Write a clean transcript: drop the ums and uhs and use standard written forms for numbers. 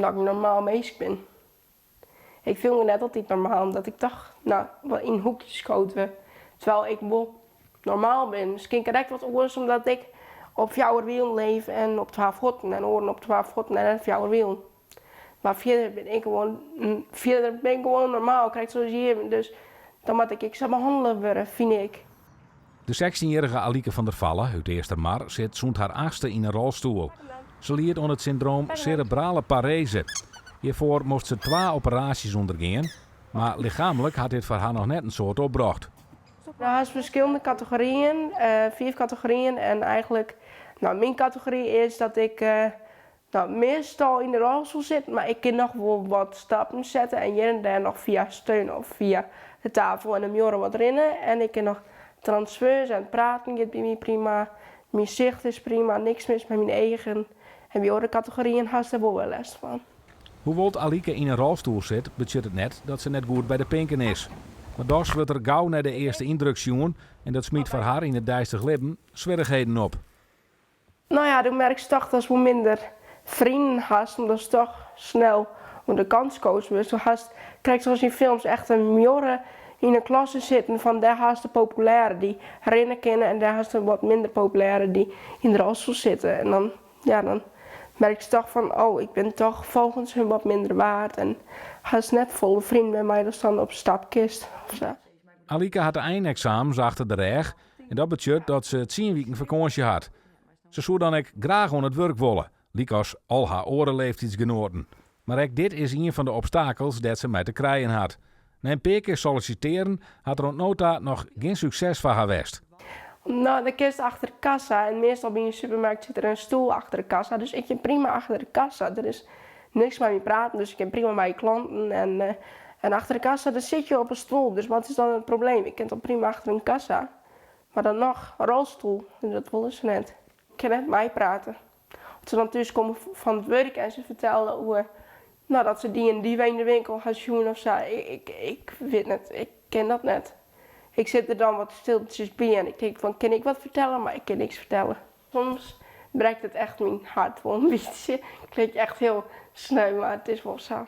dat ik een normaal meisje ben. Ik viel me net altijd normaal, omdat ik dacht, nou, wel in hoekjes schoten. Terwijl ik wel normaal ben. Misschien direct wat anders, omdat ik op wiel leef en op 12 hotten en oren op 12 hotten en 11 wiel. Maar verder ben ik gewoon normaal, krijg zoals je. Dus dan moet ik ze behandelen worden, vind ik. De 16-jarige Alieke van der Vallen uit Eerstermar zit zo'n haar 8e in een rolstoel. Ze leert onder het syndroom cerebrale parese. Hiervoor moest ze 2 operaties ondergaan, maar lichamelijk had dit voor haar nog net een soort opbracht. Er zijn verschillende categorieën, 4 categorieën. En eigenlijk, nou, mijn categorie is dat ik meestal in de rolstoel zit, maar ik kan nog wel wat stappen zetten en hier en daar nog via steun of via de tafel en de muren wat rennen. En ik kan nog transfers en praten gaat bij mij prima. Mijn zicht is prima, niks mis met mijn eigen. En bij andere categorieën had ze er wel last van. Hoewel Alieke in een rolstoel zit, betekent het net dat ze net goed bij de pinken is. Maar dus wordt er gauw naar de eerste indruk zien en dat smiet voor haar in het dijstig leven zwerigheden op. Nou ja, dan merk je toch dat ze wel minder vrienden hast, omdat ze toch snel om de kans kozen. Dus krijg je zoals in films echt een mjorre in een klasse zitten van daar haast de populaire die rennen kennen en daar haast de wat minder populaire die in de rolstoel zitten. En dan merk je toch van, oh, ik ben toch volgens hun wat minder waard en haast net volle vrienden met mij, dus dan op stapkist of zo. Alieke had de eindexamens achter de rug en dat betekent dat ze het 10 weken vakantie had. Ze zou dan ook graag aan het werk willen, liek als al haar orenleeftijdsgenoten. Maar ook dit is een van de obstakels dat ze met te krijgen had. Na een paar keer solliciteren had rond nota nog geen succes van haar west. Nou, de kist achter de kassa en meestal bij een supermarkt zit er een stoel achter de kassa. Dus ik kan prima achter de kassa. Er is niks met me praten, dus ik kan prima bij je klanten. En achter de kassa dan zit je op een stoel, dus wat is dan het probleem? Ik kan toch prima achter een kassa. Maar dan nog, een rolstoel, dat willen ze net. Ik kan net mij praten. Als ze dan thuis komen van het werk en ze vertellen hoe, dat ze die en die in de winkel gaan zoeken of zo. Ik weet het, ik ken dat net. Ik zit er dan wat stiltjes bij en ik denk van, kan ik wat vertellen? Maar ik kan niks vertellen. Soms breekt het echt mijn hart wel een beetje. Ik klinkt echt heel sneu, maar het is wel zo.